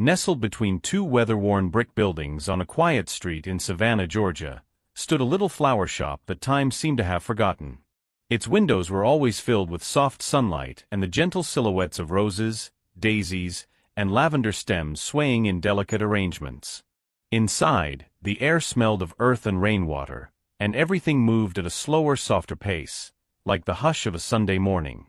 Nestled between two weather-worn brick buildings on a quiet street in Savannah, Georgia, stood a little flower shop that time seemed to have forgotten. Its windows were always filled with soft sunlight and the gentle silhouettes of roses, daisies, and lavender stems swaying in delicate arrangements. Inside, the air smelled of earth and rainwater, and everything moved at a slower, softer pace, like the hush of a Sunday morning.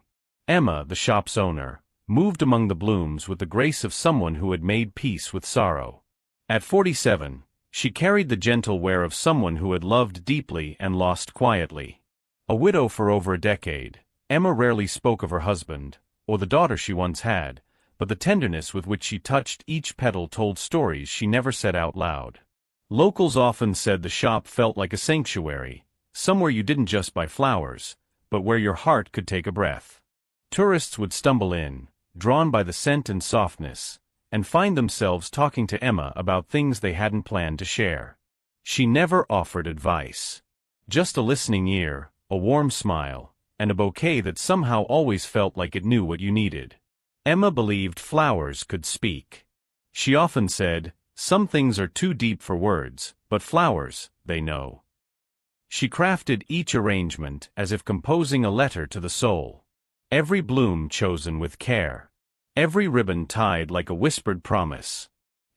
Emma, the shop's owner, moved among the blooms with the grace of someone who had made peace with sorrow. At 47, she carried the gentle wear of someone who had loved deeply and lost quietly. A widow for over a decade, Emma rarely spoke of her husband, or the daughter she once had, but the tenderness with which she touched each petal told stories she never said out loud. Locals often said the shop felt like a sanctuary, somewhere you didn't just buy flowers, but where your heart could take a breath. Tourists would stumble in, drawn by the scent and softness, and find themselves talking to Emma about things they hadn't planned to share. She never offered advice. Just a listening ear, a warm smile, and a bouquet that somehow always felt like it knew what you needed. Emma believed flowers could speak. She often said, "Some things are too deep for words, but flowers, they know." She crafted each arrangement as if composing a letter to the soul. Every bloom chosen with care. Every ribbon tied like a whispered promise.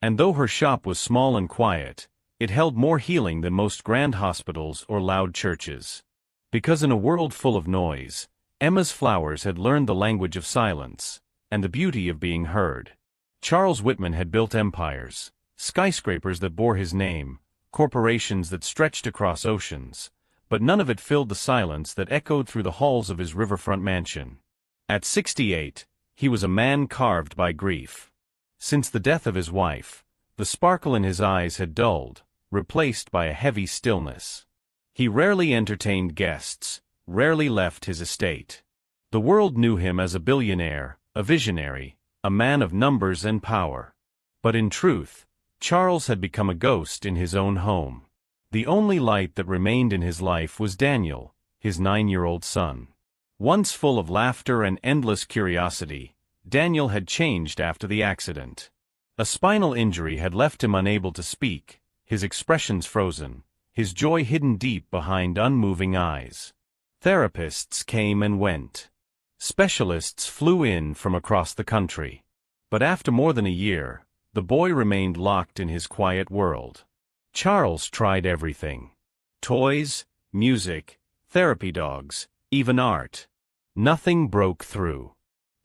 And though her shop was small and quiet, it held more healing than most grand hospitals or loud churches. Because in a world full of noise, Emma's flowers had learned the language of silence, and the beauty of being heard. Charles Whitman had built empires, skyscrapers that bore his name, corporations that stretched across oceans, but none of it filled the silence that echoed through the halls of his riverfront mansion. At 68, he was a man carved by grief. Since the death of his wife, the sparkle in his eyes had dulled, replaced by a heavy stillness. He rarely entertained guests, rarely left his estate. The world knew him as a billionaire, a visionary, a man of numbers and power. But in truth, Charles had become a ghost in his own home. The only light that remained in his life was Daniel, his 9-year-old son. Once full of laughter and endless curiosity, Daniel had changed after the accident. A spinal injury had left him unable to speak, his expressions frozen, his joy hidden deep behind unmoving eyes. Therapists came and went. Specialists flew in from across the country. But after more than a year, the boy remained locked in his quiet world. Charles tried everything. Toys, music, therapy dogs, even art. Nothing broke through.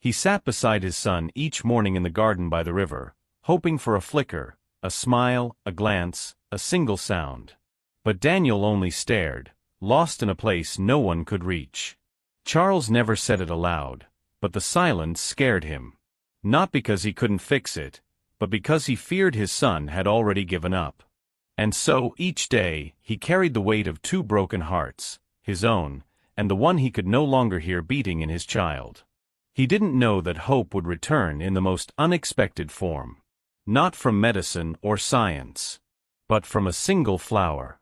He sat beside his son each morning in the garden by the river, hoping for a flicker, a smile, a glance, a single sound. But Daniel only stared, lost in a place no one could reach. Charles never said it aloud, but the silence scared him. Not because he couldn't fix it, but because he feared his son had already given up. And so, each day, he carried the weight of two broken hearts, his own, and the one he could no longer hear beating in his child. He didn't know that hope would return in the most unexpected form. Not from medicine or science, but from a single flower.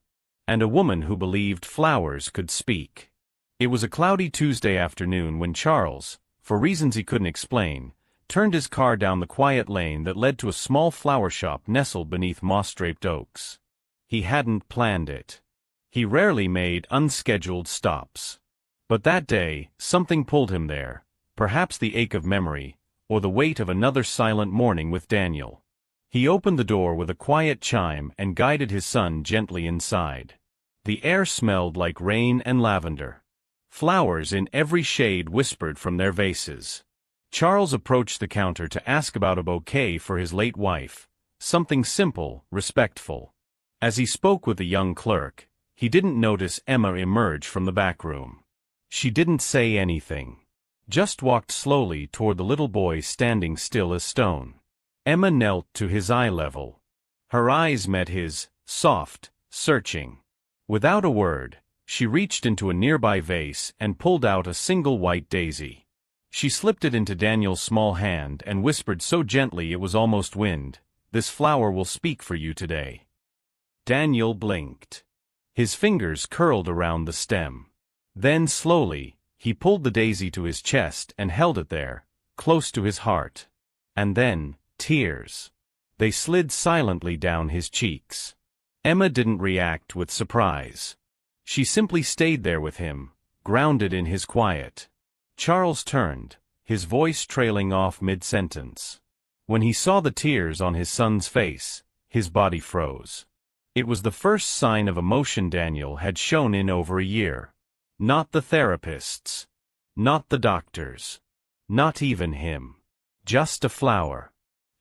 And a woman who believed flowers could speak. It was a cloudy Tuesday afternoon when Charles, for reasons he couldn't explain, turned his car down the quiet lane that led to a small flower shop nestled beneath moss-draped oaks. He hadn't planned it. He rarely made unscheduled stops. But that day, something pulled him there, perhaps the ache of memory, or the weight of another silent morning with Daniel. He opened the door with a quiet chime and guided his son gently inside. The air smelled like rain and lavender. Flowers in every shade whispered from their vases. Charles approached the counter to ask about a bouquet for his late wife, something simple, respectful. As he spoke with the young clerk, he didn't notice Emma emerge from the back room. She didn't say anything. Just walked slowly toward the little boy standing still as stone. Emma knelt to his eye level. Her eyes met his, soft, searching. Without a word, she reached into a nearby vase and pulled out a single white daisy. She slipped it into Daniel's small hand and whispered so gently it was almost wind, "This flower will speak for you today." Daniel blinked. His fingers curled around the stem. Then slowly, he pulled the daisy to his chest and held it there, close to his heart. And then, tears. They slid silently down his cheeks. Emma didn't react with surprise. She simply stayed there with him, grounded in his quiet. Charles turned, his voice trailing off mid-sentence. When he saw the tears on his son's face, his body froze. It was the first sign of emotion Daniel had shown in over a year. Not the therapists. Not the doctors. Not even him. Just a flower.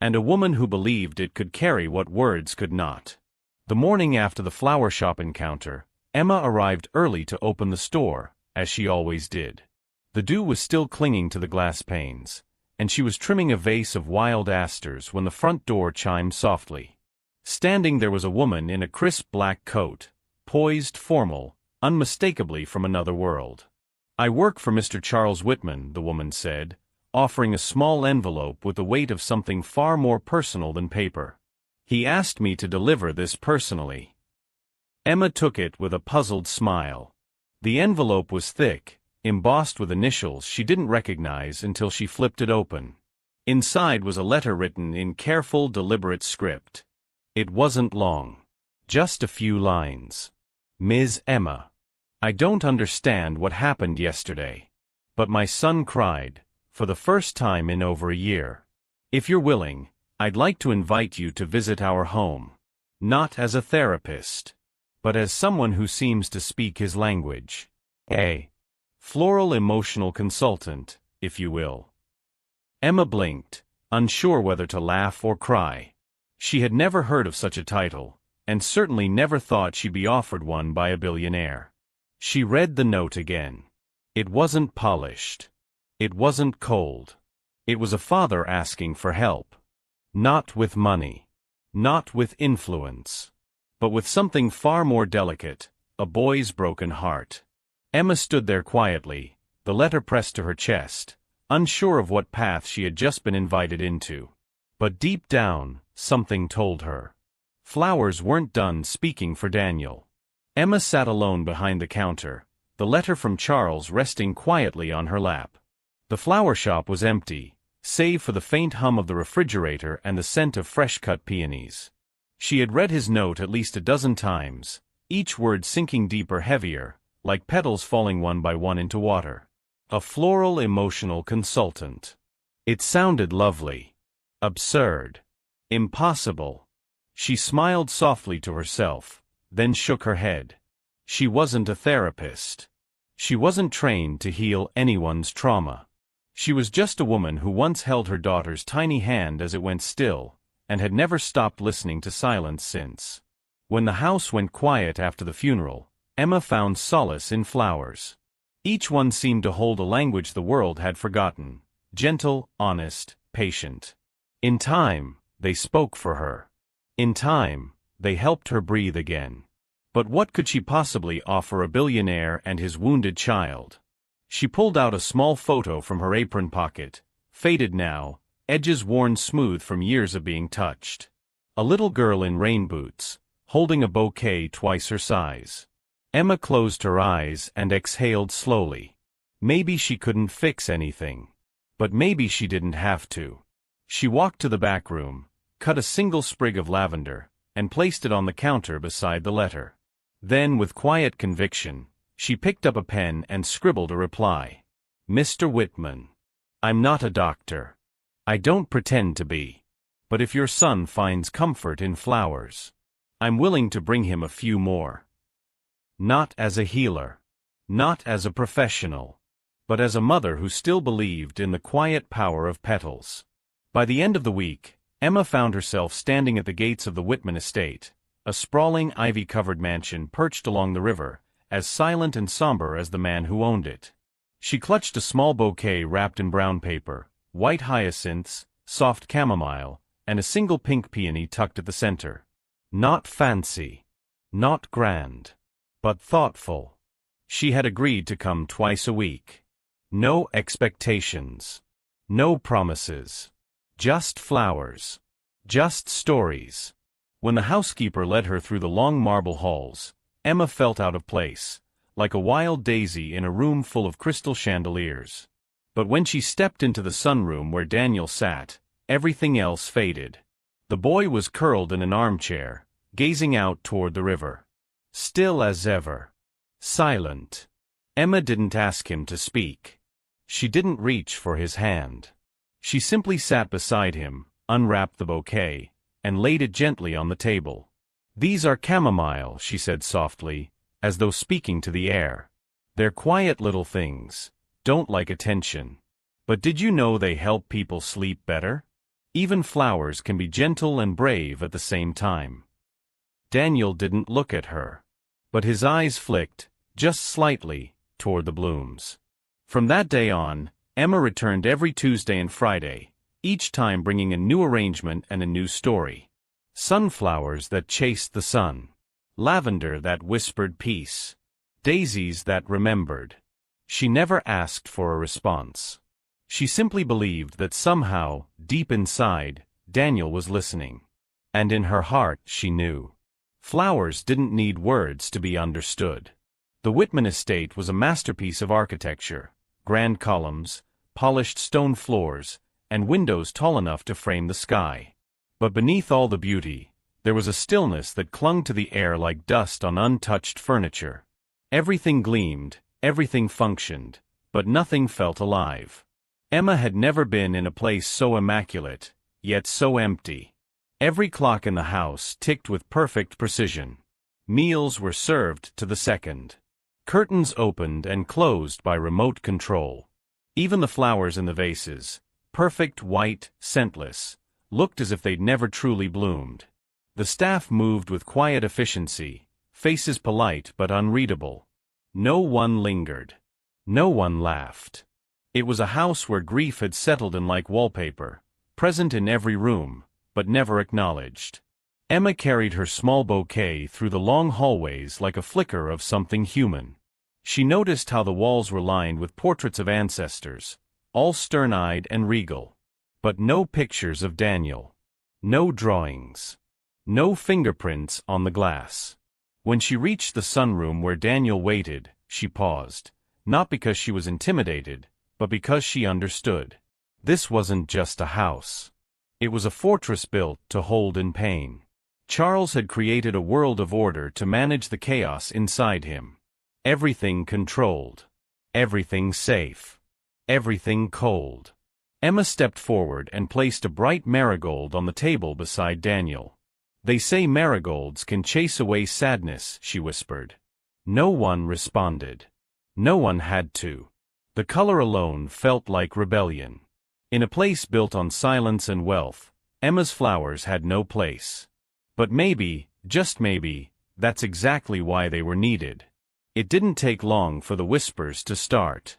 And a woman who believed it could carry what words could not. The morning after the flower shop encounter, Emma arrived early to open the store, as she always did. The dew was still clinging to the glass panes, and she was trimming a vase of wild asters when the front door chimed softly. Standing there was a woman in a crisp black coat, poised, formal, unmistakably from another world. "I work for Mr. Charles Whitman," the woman said, offering a small envelope with the weight of something far more personal than paper. "He asked me to deliver this personally." Emma took it with a puzzled smile. The envelope was thick, embossed with initials she didn't recognize until she flipped it open. Inside was a letter written in careful, deliberate script. It wasn't long. Just a few lines. "Ms. Emma, I don't understand what happened yesterday. But my son cried, for the first time in over a year. If you're willing, I'd like to invite you to visit our home. Not as a therapist, but as someone who seems to speak his language. A floral emotional consultant, if you will." Emma blinked, unsure whether to laugh or cry. She had never heard of such a title, and certainly never thought she'd be offered one by a billionaire. She read the note again. It wasn't polished. It wasn't cold. It was a father asking for help. Not with money. Not with influence. But with something far more delicate, a boy's broken heart. Emma stood there quietly, the letter pressed to her chest, unsure of what path she had just been invited into. But deep down, something told her. Flowers weren't done speaking for Daniel. Emma sat alone behind the counter, the letter from Charles resting quietly on her lap. The flower shop was empty, save for the faint hum of the refrigerator and the scent of fresh-cut peonies. She had read his note at least a dozen times, each word sinking deeper, heavier, like petals falling one by one into water. A floral emotional consultant. It sounded lovely. Absurd. Impossible. She smiled softly to herself, then shook her head. She wasn't a therapist. She wasn't trained to heal anyone's trauma. She was just a woman who once held her daughter's tiny hand as it went still, and had never stopped listening to silence since. When the house went quiet after the funeral, Emma found solace in flowers. Each one seemed to hold a language the world had forgotten, gentle, honest, patient. In time, they spoke for her. In time, they helped her breathe again. But what could she possibly offer a billionaire and his wounded child? She pulled out a small photo from her apron pocket, faded now, edges worn smooth from years of being touched. A little girl in rain boots, holding a bouquet twice her size. Emma closed her eyes and exhaled slowly. Maybe she couldn't fix anything. But maybe she didn't have to. She walked to the back room, cut a single sprig of lavender, and placed it on the counter beside the letter. Then, with quiet conviction, she picked up a pen and scribbled a reply. "Mr. Whitman, I'm not a doctor. I don't pretend to be. But if your son finds comfort in flowers, I'm willing to bring him a few more. Not as a healer. Not as a professional. But as a mother who still believed in the quiet power of petals." By the end of the week, Emma found herself standing at the gates of the Whitman estate, a sprawling ivy-covered mansion perched along the river, as silent and somber as the man who owned it. She clutched a small bouquet wrapped in brown paper, white hyacinths, soft chamomile, and a single pink peony tucked at the center. Not fancy. Not grand. But thoughtful. She had agreed to come twice a week. No expectations. No promises. Just flowers. Just stories. When the housekeeper led her through the long marble halls, Emma felt out of place, like a wild daisy in a room full of crystal chandeliers. But when she stepped into the sunroom where Daniel sat, everything else faded. The boy was curled in an armchair, gazing out toward the river. Still as ever. Silent. Emma didn't ask him to speak. She didn't reach for his hand. She simply sat beside him, unwrapped the bouquet, and laid it gently on the table. "These are chamomile," she said softly, as though speaking to the air. "They're quiet little things, don't like attention. But did you know they help people sleep better? Even flowers can be gentle and brave at the same time." Daniel didn't look at her. But his eyes flicked, just slightly, toward the blooms. From that day on, Emma returned every Tuesday and Friday, each time bringing a new arrangement and a new story. Sunflowers that chased the sun. Lavender that whispered peace. Daisies that remembered. She never asked for a response. She simply believed that somehow, deep inside, Daniel was listening. And in her heart she knew. Flowers didn't need words to be understood. The Whitman estate was a masterpiece of architecture. Grand columns, polished stone floors, and windows tall enough to frame the sky. But beneath all the beauty, there was a stillness that clung to the air like dust on untouched furniture. Everything gleamed, everything functioned, but nothing felt alive. Emma had never been in a place so immaculate, yet so empty. Every clock in the house ticked with perfect precision. Meals were served to the second. Curtains opened and closed by remote control. Even the flowers in the vases, perfect white, scentless, looked as if they'd never truly bloomed. The staff moved with quiet efficiency, faces polite but unreadable. No one lingered. No one laughed. It was a house where grief had settled in like wallpaper, present in every room, but never acknowledged. Emma carried her small bouquet through the long hallways like a flicker of something human. She noticed how the walls were lined with portraits of ancestors, all stern-eyed and regal. But no pictures of Daniel. No drawings. No fingerprints on the glass. When she reached the sunroom where Daniel waited, she paused, not because she was intimidated, but because she understood. This wasn't just a house. It was a fortress built to hold in pain. Charles had created a world of order to manage the chaos inside him. Everything controlled. Everything safe. Everything cold. Emma stepped forward and placed a bright marigold on the table beside Daniel. "They say marigolds can chase away sadness," she whispered. No one responded. No one had to. The color alone felt like rebellion. In a place built on silence and wealth, Emma's flowers had no place. But maybe, just maybe, that's exactly why they were needed. It didn't take long for the whispers to start.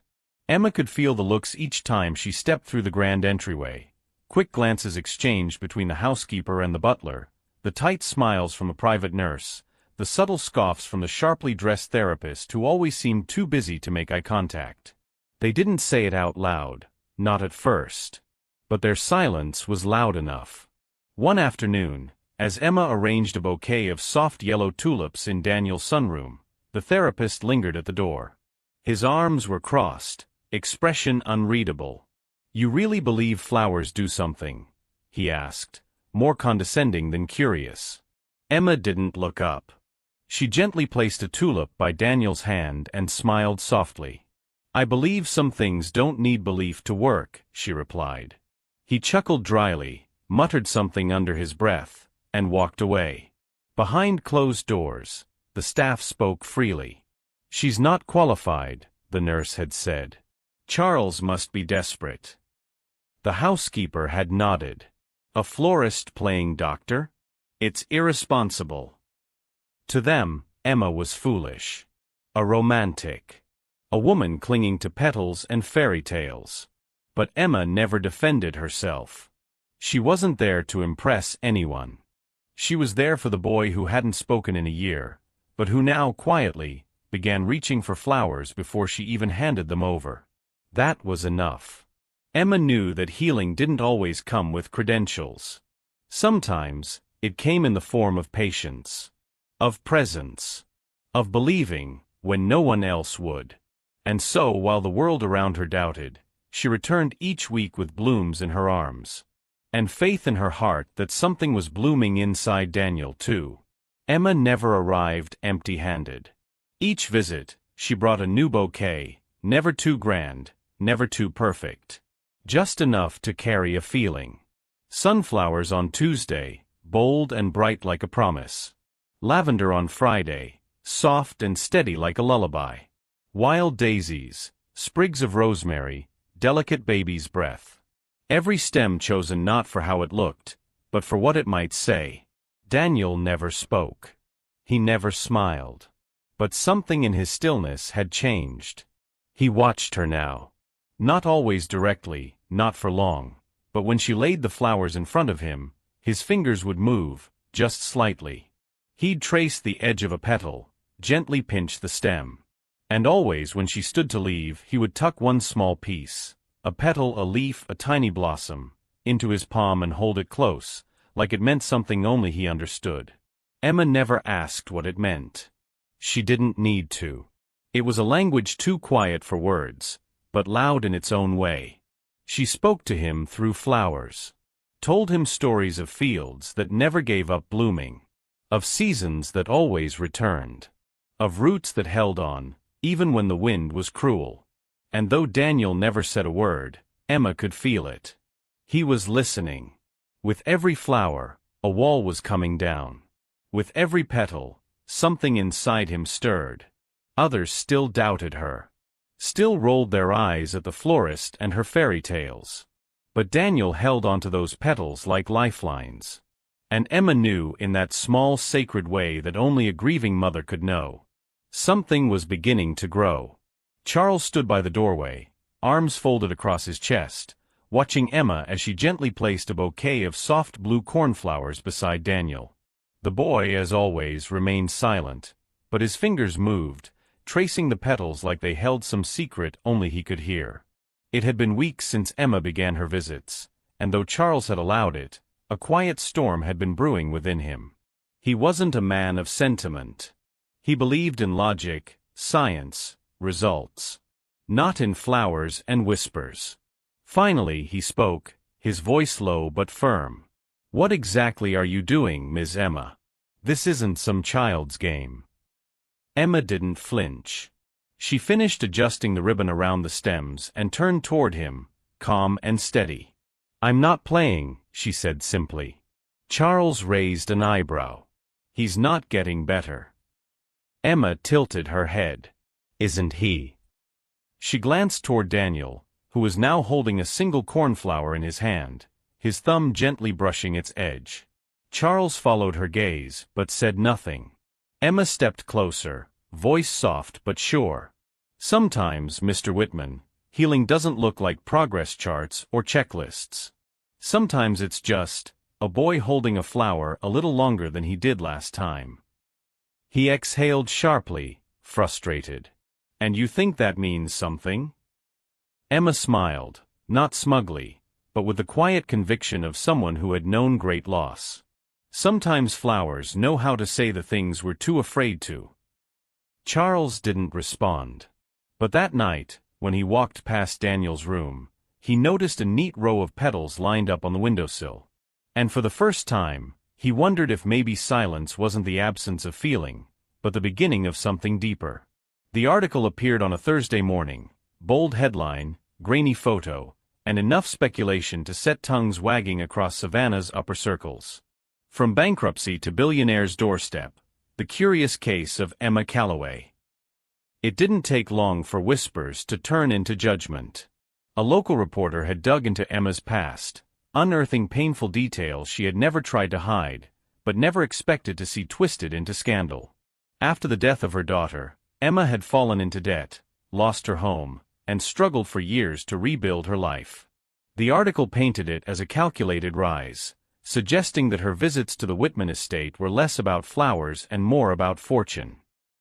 Emma could feel the looks each time she stepped through the grand entryway. Quick glances exchanged between the housekeeper and the butler, the tight smiles from a private nurse, the subtle scoffs from the sharply dressed therapist who always seemed too busy to make eye contact. They didn't say it out loud, not at first. But their silence was loud enough. One afternoon, as Emma arranged a bouquet of soft yellow tulips in Daniel's sunroom, the therapist lingered at the door. His arms were crossed, expression unreadable. "You really believe flowers do something?" he asked, more condescending than curious. Emma didn't look up. She gently placed a tulip by Daniel's hand and smiled softly. "I believe some things don't need belief to work," she replied. He chuckled dryly, muttered something under his breath, and walked away. Behind closed doors, the staff spoke freely. "She's not qualified," the nurse had said. "Charles must be desperate." The housekeeper had nodded. "A florist playing doctor? It's irresponsible." To them, Emma was foolish. A romantic. A woman clinging to petals and fairy tales. But Emma never defended herself. She wasn't there to impress anyone. She was there for the boy who hadn't spoken in a year, but who now quietly began reaching for flowers before she even handed them over. That was enough. Emma knew that healing didn't always come with credentials. Sometimes, it came in the form of patience, of presence, of believing when no one else would. And so, while the world around her doubted, she returned each week with blooms in her arms. and faith in her heart that something was blooming inside Daniel too. Emma never arrived empty-handed. Each visit, she brought a new bouquet, never too grand, never too perfect. Just enough to carry a feeling. Sunflowers on Tuesday, bold and bright like a promise. Lavender on Friday, soft and steady like a lullaby. Wild daisies, sprigs of rosemary, delicate baby's breath. Every stem chosen not for how it looked, but for what it might say. Daniel never spoke. He never smiled. But something in his stillness had changed. He watched her now. Not always directly, not for long, but when she laid the flowers in front of him, his fingers would move, just slightly. He'd trace the edge of a petal, gently pinch the stem. And always when she stood to leave, he would tuck one small piece, a petal, a leaf, a tiny blossom, into his palm and hold it close, like it meant something only he understood. Emma never asked what it meant. She didn't need to. It was a language too quiet for words, but loud in its own way. She spoke to him through flowers. Told him stories of fields that never gave up blooming. Of seasons that always returned. Of roots that held on, even when the wind was cruel. And though Daniel never said a word, Emma could feel it. He was listening. With every flower, a wall was coming down. With every petal, something inside him stirred. Others still doubted her. Still rolled their eyes at the florist and her fairy tales. But Daniel held onto those petals like lifelines. And Emma knew in that small sacred way that only a grieving mother could know. Something was beginning to grow. Charles stood by the doorway, arms folded across his chest, watching Emma as she gently placed a bouquet of soft blue cornflowers beside Daniel. The boy, as always, remained silent, but his fingers moved, tracing the petals like they held some secret only he could hear. It had been weeks since Emma began her visits, and though Charles had allowed it, a quiet storm had been brewing within him. He wasn't a man of sentiment. He believed in logic, science, results. Not in flowers and whispers. Finally he spoke, his voice low but firm. "What exactly are you doing, Miss Emma? This isn't some child's game." Emma didn't flinch. She finished adjusting the ribbon around the stems and turned toward him, calm and steady. "I'm not playing," she said simply. Charles raised an eyebrow. "He's not getting better." Emma tilted her head. "Isn't he?" She glanced toward Daniel, who was now holding a single cornflower in his hand, his thumb gently brushing its edge. Charles followed her gaze, but said nothing. Emma stepped closer, voice soft but sure. "Sometimes, Mr. Whitman, healing doesn't look like progress charts or checklists. Sometimes it's just a boy holding a flower a little longer than he did last time." He exhaled sharply, frustrated. "And you think that means something?" Emma smiled, not smugly, but with the quiet conviction of someone who had known great loss. Sometimes flowers know how to say the things we're too afraid to. Charles didn't respond. But that night, when he walked past Daniel's room, he noticed a neat row of petals lined up on the windowsill. And for the first time, he wondered if maybe silence wasn't the absence of feeling, but the beginning of something deeper. The article appeared on a Thursday morning, bold headline, grainy photo, and enough speculation to set tongues wagging across Savannah's upper circles. From bankruptcy to billionaire's doorstep, the curious case of Emma Calloway. It didn't take long for whispers to turn into judgment. A local reporter had dug into Emma's past, unearthing painful details she had never tried to hide, but never expected to see twisted into scandal. After the death of her daughter, Emma had fallen into debt, lost her home, and struggled for years to rebuild her life. The article painted it as a calculated rise, suggesting that her visits to the Whitman estate were less about flowers and more about fortune.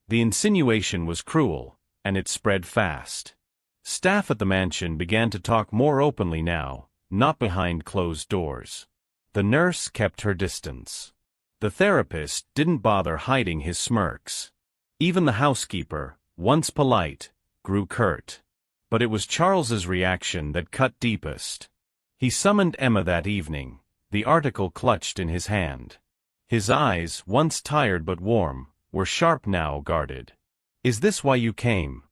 The insinuation was cruel, and it spread fast. Staff at the mansion began to talk more openly now, not behind closed doors. The nurse kept her distance. The therapist didn't bother hiding his smirks. Even the housekeeper, once polite, grew curt. But it was Charles's reaction that cut deepest. He summoned Emma that evening, the article clutched in his hand. His eyes, once tired but warm, were sharp now, guarded. "Is this why you came?"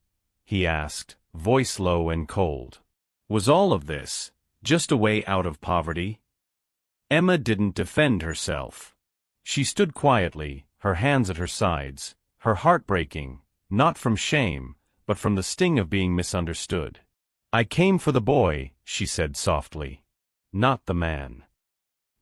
he asked, voice low and cold. Was all of this just a way out of poverty? Emma didn't defend herself. She stood quietly, her hands at her sides, her heart breaking, not from shame, but from the sting of being misunderstood. "I came for the boy," she said softly. "Not the man."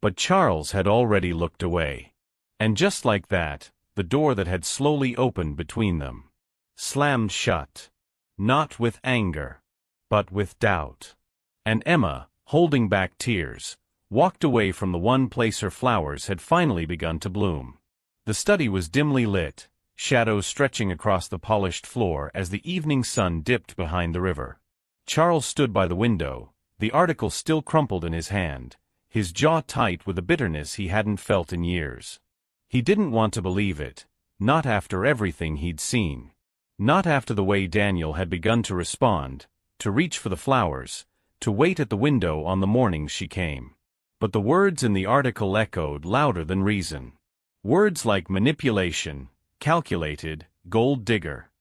But Charles had already looked away. And just like that, the door that had slowly opened between them slammed shut. Not with anger, but with doubt. And Emma, holding back tears, walked away from the one place her flowers had finally begun to bloom. The study was dimly lit, shadows stretching across the polished floor as the evening sun dipped behind the river. Charles stood by the window, the article still crumpled in his hand, his jaw tight with a bitterness he hadn't felt in years. He didn't want to believe it, not after everything he'd seen. Not after the way Daniel had begun to respond, to reach for the flowers, to wait at the window on the mornings she came. But the words in the article echoed louder than reason. Words like manipulation, calculated, gold digger.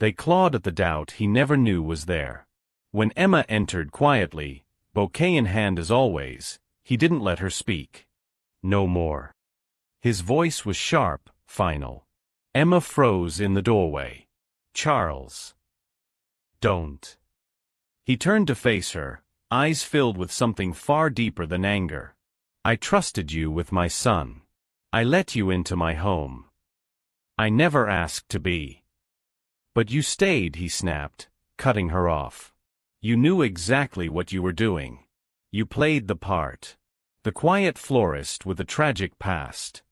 They clawed at the doubt he never knew was there. When Emma entered quietly, bouquet in hand as always, he didn't let her speak. No more. His voice was sharp, final. Emma froze in the doorway. "Charles. Don't." He turned to face her, eyes filled with something far deeper than anger. "I trusted you with my son. I let you into my home. I never asked to be." "But you stayed," he snapped, cutting her off. "You knew exactly what you were doing. You played the part. The quiet florist with a tragic past."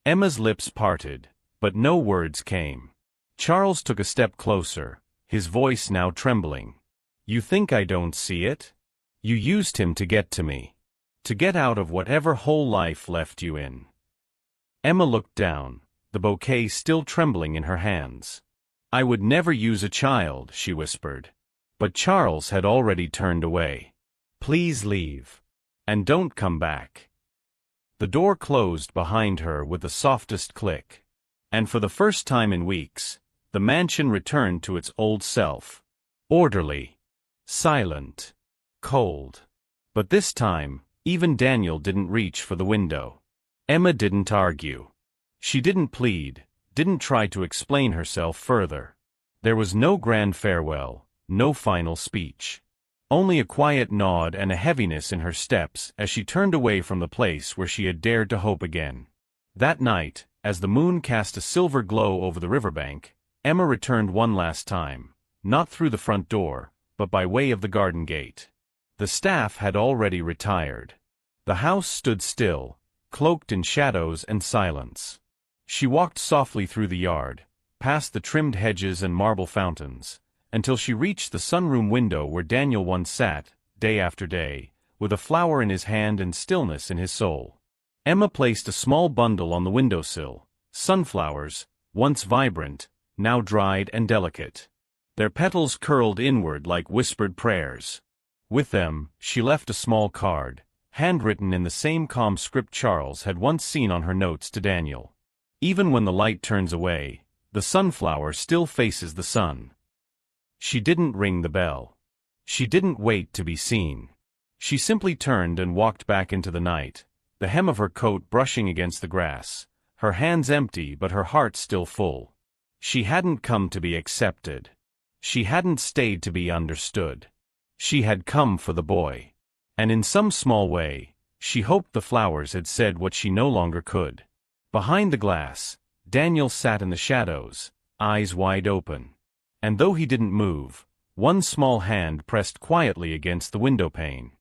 Emma's lips parted, but no words came. Charles took a step closer, his voice now trembling. "You think I don't see it? You used him to get to me. To get out of whatever hole life left you in." Emma looked down, the bouquet still trembling in her hands. "I would never use a child," she whispered. But Charles had already turned away. "Please leave. And don't come back." The door closed behind her with the softest click. And for the first time in weeks, the mansion returned to its old self. Orderly. Silent. Cold. But this time, even Daniel didn't reach for the window. Emma didn't argue. She didn't plead, didn't try to explain herself further. There was no grand farewell, no final speech. Only a quiet nod and a heaviness in her steps as she turned away from the place where she had dared to hope again. That night, as the moon cast a silver glow over the riverbank, Emma returned one last time, not through the front door, but by way of the garden gate. The staff had already retired. The house stood still, cloaked in shadows and silence. She walked softly through the yard, past the trimmed hedges and marble fountains, until she reached the sunroom window where Daniel once sat, day after day, with a flower in his hand and stillness in his soul. Emma placed a small bundle on the windowsill, sunflowers, once vibrant, now dried and delicate. Their petals curled inward like whispered prayers. With them, she left a small card, handwritten in the same calm script Charles had once seen on her notes to Daniel. "Even when the light turns away, the sunflower still faces the sun." She didn't ring the bell. She didn't wait to be seen. She simply turned and walked back into the night, the hem of her coat brushing against the grass, her hands empty but her heart still full. She hadn't come to be accepted. She hadn't stayed to be understood. She had come for the boy. And in some small way, she hoped the flowers had said what she no longer could. Behind the glass, Daniel sat in the shadows, eyes wide open. And though he didn't move, one small hand pressed quietly against the windowpane,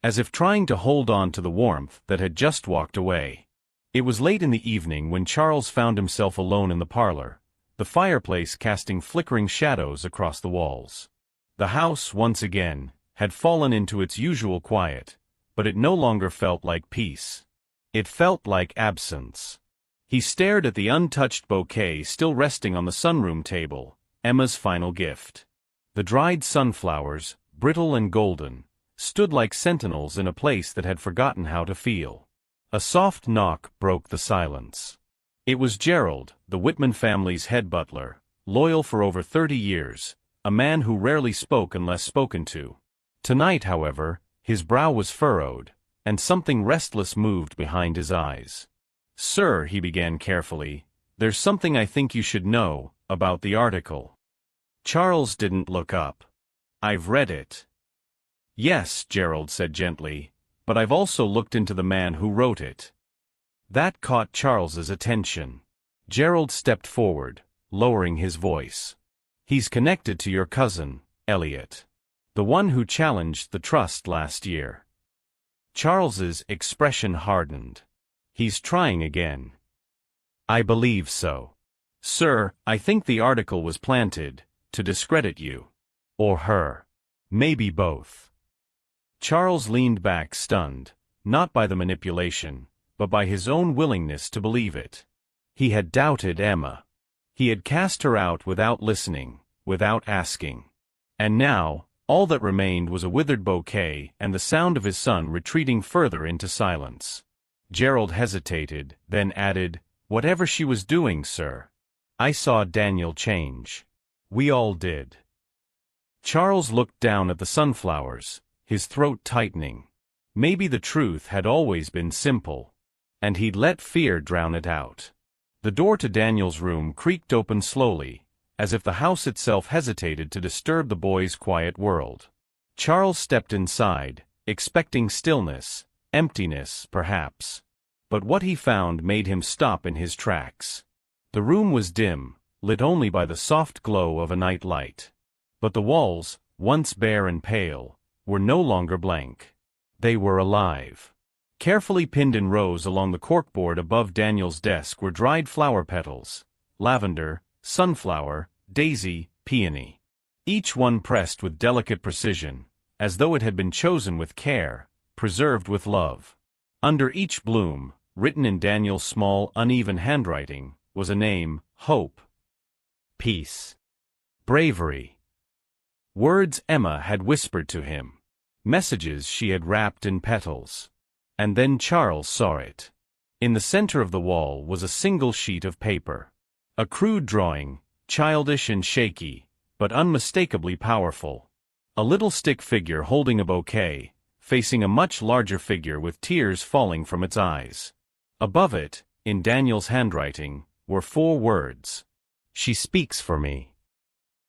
as if trying to hold on to the warmth that had just walked away. It was late in the evening when Charles found himself alone in the parlor, the fireplace casting flickering shadows across the walls. The house, once again, had fallen into its usual quiet, but it no longer felt like peace. It felt like absence. He stared at the untouched bouquet still resting on the sunroom table, Emma's final gift. The dried sunflowers, brittle and golden, stood like sentinels in a place that had forgotten how to feel. A soft knock broke the silence. It was Gerald, the Whitman family's head butler, loyal for over 30 years, a man who rarely spoke unless spoken to. Tonight, however, his brow was furrowed, and something restless moved behind his eyes. "Sir," he began carefully, "there's something I think you should know about the article." Charles didn't look up. "I've read it." "Yes," Gerald said gently, "but I've also looked into the man who wrote it." That caught Charles's attention. Gerald stepped forward, lowering his voice. "He's connected to your cousin, Elliot. The one who challenged the trust last year." Charles's expression hardened. "He's trying again." "I believe so. Sir, I think the article was planted to discredit you. Or her. Maybe both." Charles leaned back stunned, not by the manipulation, but by his own willingness to believe it. He had doubted Emma. He had cast her out without listening, without asking. And now, all that remained was a withered bouquet and the sound of his son retreating further into silence. Gerald hesitated, then added, "Whatever she was doing, sir, I saw Daniel change. We all did." Charles looked down at the sunflowers, his throat tightening. Maybe the truth had always been simple, and he'd let fear drown it out. The door to Daniel's room creaked open slowly, as if the house itself hesitated to disturb the boy's quiet world. Charles stepped inside, expecting stillness, emptiness, perhaps. But what he found made him stop in his tracks. The room was dim, lit only by the soft glow of a night light. But the walls, once bare and pale, were no longer blank. They were alive. Carefully pinned in rows along the corkboard above Daniel's desk were dried flower petals: lavender, sunflower, daisy, peony. Each one pressed with delicate precision, as though it had been chosen with care, preserved with love. Under each bloom, written in Daniel's small, uneven handwriting, was a name: hope, peace, bravery. Words Emma had whispered to him. Messages she had wrapped in petals. And then Charles saw it. In the center of the wall was a single sheet of paper. A crude drawing, childish and shaky, but unmistakably powerful. A little stick figure holding a bouquet, facing a much larger figure with tears falling from its eyes. Above it, in Daniel's handwriting, were 4 words. "She speaks for me."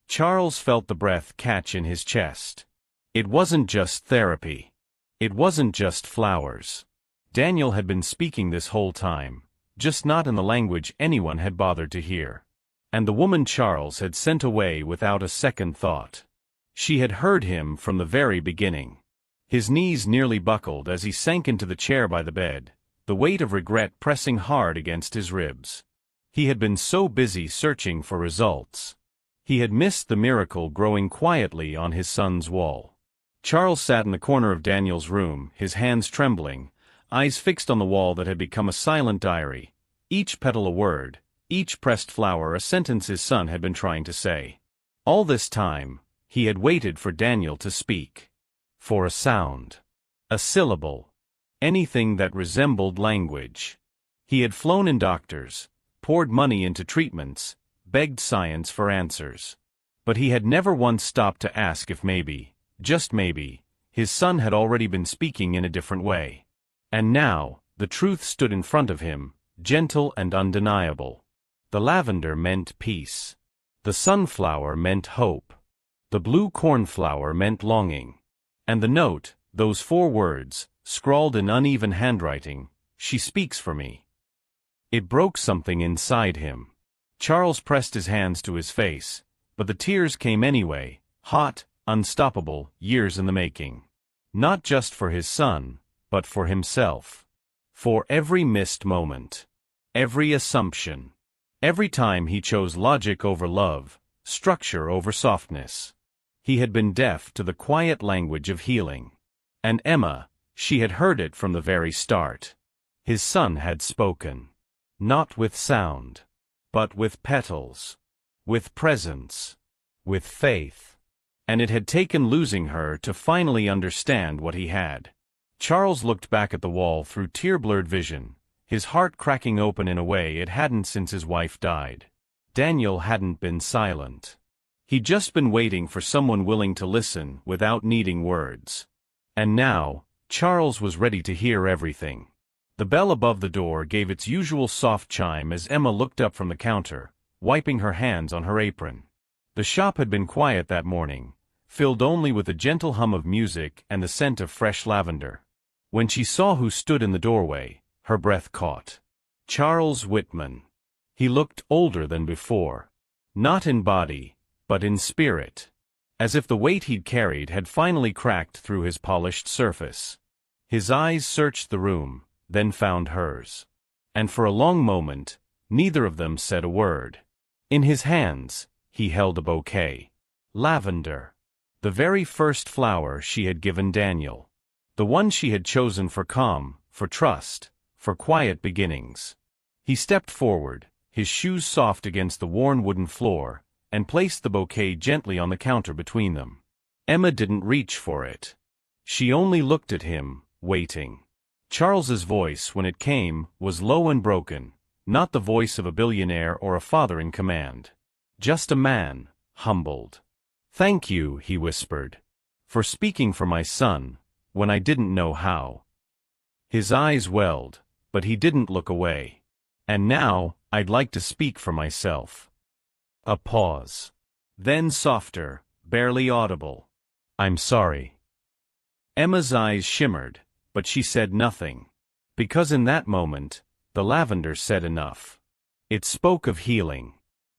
Charles felt the breath catch in his chest. It wasn't just therapy. It wasn't just flowers. Daniel had been speaking this whole time, just not in the language anyone had bothered to hear. And the woman Charles had sent away without a second thought. She had heard him from the very beginning. His knees nearly buckled as he sank into the chair by the bed, the weight of regret pressing hard against his ribs. He had been so busy searching for results. He had missed the miracle growing quietly on his son's wall. Charles sat in the corner of Daniel's room, his hands trembling, eyes fixed on the wall that had become a silent diary, each petal a word, each pressed flower a sentence his son had been trying to say. All this time, he had waited for Daniel to speak. For a sound. A syllable. Anything that resembled language. He had flown in doctors, poured money into treatments, begged science for answers. But he had never once stopped to ask if maybe, just maybe, his son had already been speaking in a different way. And now, the truth stood in front of him, gentle and undeniable. The lavender meant peace. The sunflower meant hope. The blue cornflower meant longing. And the note, those 4 words, scrawled in uneven handwriting, "She speaks for me." It broke something inside him. Charles pressed his hands to his face, but the tears came anyway, hot, unstoppable, years in the making. Not just for his son, but for himself. For every missed moment. Every assumption. Every time he chose logic over love, structure over softness. He had been deaf to the quiet language of healing. And Emma, she had heard it from the very start. His son had spoken. Not with sound, but with petals. With presence. With faith. and it had taken losing her to finally understand what he had. Charles looked back at the wall through tear-blurred vision, his heart cracking open in a way it hadn't since his wife died. Daniel hadn't been silent. He'd just been waiting for someone willing to listen without needing words. And now, Charles was ready to hear everything. The bell above the door gave its usual soft chime as Emma looked up from the counter, wiping her hands on her apron. The shop had been quiet that morning, filled only with the gentle hum of music and the scent of fresh lavender. When she saw who stood in the doorway, her breath caught. Charles Whitman. He looked older than before. Not in body, but in spirit. As if the weight he'd carried had finally cracked through his polished surface. His eyes searched the room, then found hers. And for a long moment, neither of them said a word. In his hands, he held a bouquet. Lavender. The very first flower she had given Daniel. The one she had chosen for calm, for trust, for quiet beginnings. He stepped forward, his shoes soft against the worn wooden floor, and placed the bouquet gently on the counter between them. Emma didn't reach for it. She only looked at him, waiting. Charles's voice, when it came, was low and broken, not the voice of a billionaire or a father in command. Just a man, humbled. "Thank you," he whispered, "for speaking for my son, when I didn't know how." His eyes welled, but he didn't look away. "And now, I'd like to speak for myself." A pause. Then softer, barely audible. "I'm sorry." Emma's eyes shimmered, but she said nothing. Because in that moment, the lavender said enough. It spoke of healing,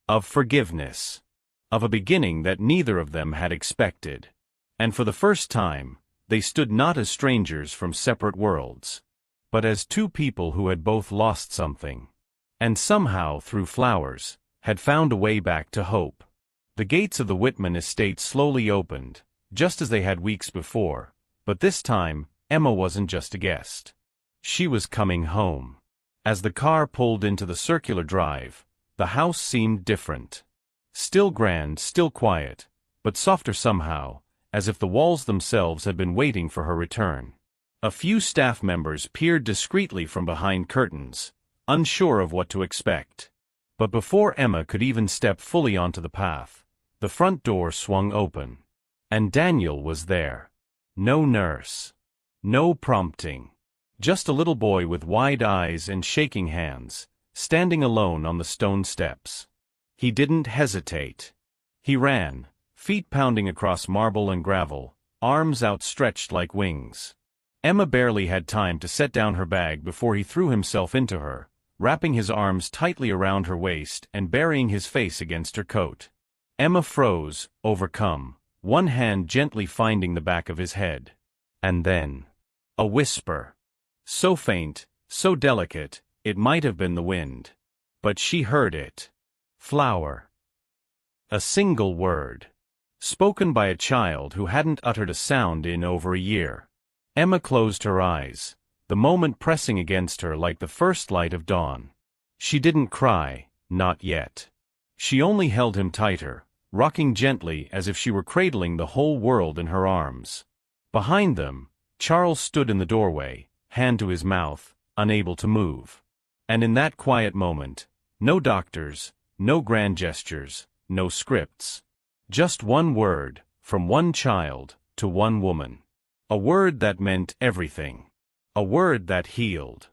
of forgiveness, of a beginning that neither of them had expected. And for the first time, they stood not as strangers from separate worlds, but as two people who had both lost something. And somehow, through flowers, had found a way back to hope. The gates of the Whitman estate slowly opened, just as they had weeks before, but this time, Emma wasn't just a guest. She was coming home. As the car pulled into the circular drive, the house seemed different. Still grand, still quiet, but softer somehow, as if the walls themselves had been waiting for her return. A few staff members peered discreetly from behind curtains, unsure of what to expect. But before Emma could even step fully onto the path, the front door swung open. And Daniel was there. No nurse. No prompting. Just a little boy with wide eyes and shaking hands, standing alone on the stone steps. He didn't hesitate. He ran, feet pounding across marble and gravel, arms outstretched like wings. Emma barely had time to set down her bag before he threw himself into her, wrapping his arms tightly around her waist and burying his face against her coat. Emma froze, overcome, one hand gently finding the back of his head. And then, a whisper. So faint, so delicate, it might have been the wind. But she heard it. Flower. A single word. Spoken by a child who hadn't uttered a sound in over a year. Emma closed her eyes, the moment pressing against her like the first light of dawn. She didn't cry, not yet. She only held him tighter, rocking gently as if she were cradling the whole world in her arms. Behind them, Charles stood in the doorway, hand to his mouth, unable to move. And in that quiet moment, no doctors, no grand gestures, no scripts. Just one word, from one child, to one woman. A word that meant everything. A word that healed.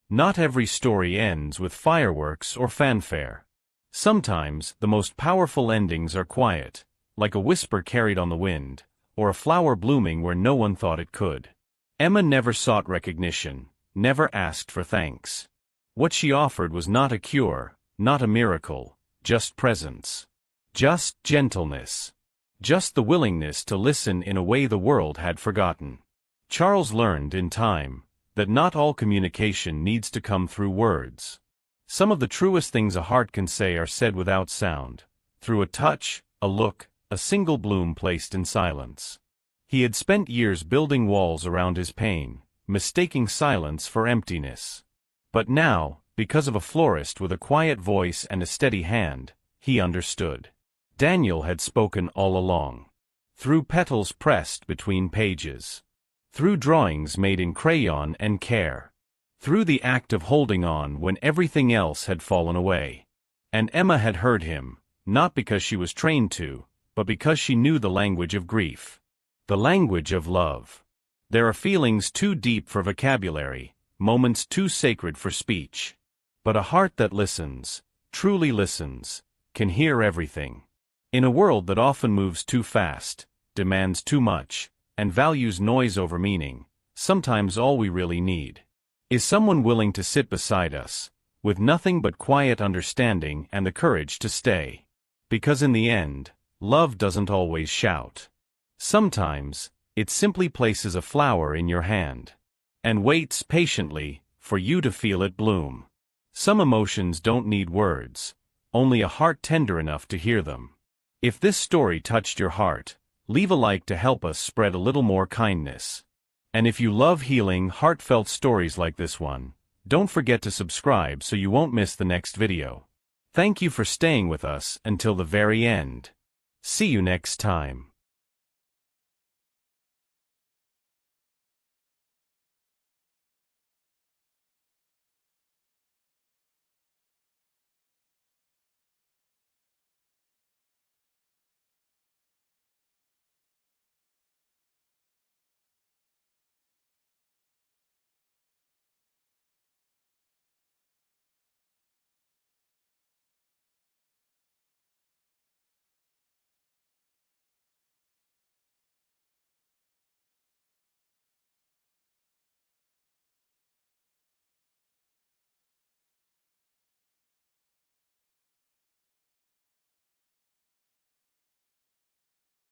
Not every story ends with fireworks or fanfare. Sometimes, the most powerful endings are quiet, like a whisper carried on the wind, or a flower blooming where no one thought it could. Emma never sought recognition, never asked for thanks. What she offered was not a cure, not a miracle, just presence. Just gentleness. Just the willingness to listen in a way the world had forgotten. Charles learned in time that not all communication needs to come through words. Some of the truest things a heart can say are said without sound, through a touch, a look, a single bloom placed in silence. He had spent years building walls around his pain, mistaking silence for emptiness. But now, because of a florist with a quiet voice and a steady hand, he understood. Daniel had spoken all along. through petals pressed between pages, through drawings made in crayon and care, through the act of holding on when everything else had fallen away. And Emma had heard him, not because she was trained to, but because she knew the language of grief, the language of love. There are feelings too deep for vocabulary, moments too sacred for speech. But a heart that listens, truly listens, can hear everything. In a world that often moves too fast, demands too much, and values noise over meaning, sometimes all we really need is someone willing to sit beside us, with nothing but quiet understanding and the courage to stay. Because in the end, love doesn't always shout. Sometimes, it simply places a flower in your hand and waits patiently for you to feel it bloom. Some emotions don't need words, only a heart tender enough to hear them. If this story touched your heart, leave a like to help us spread a little more kindness. And if you love healing, heartfelt stories like this one, don't forget to subscribe so you won't miss the next video. Thank you for staying with us until the very end. See you next time.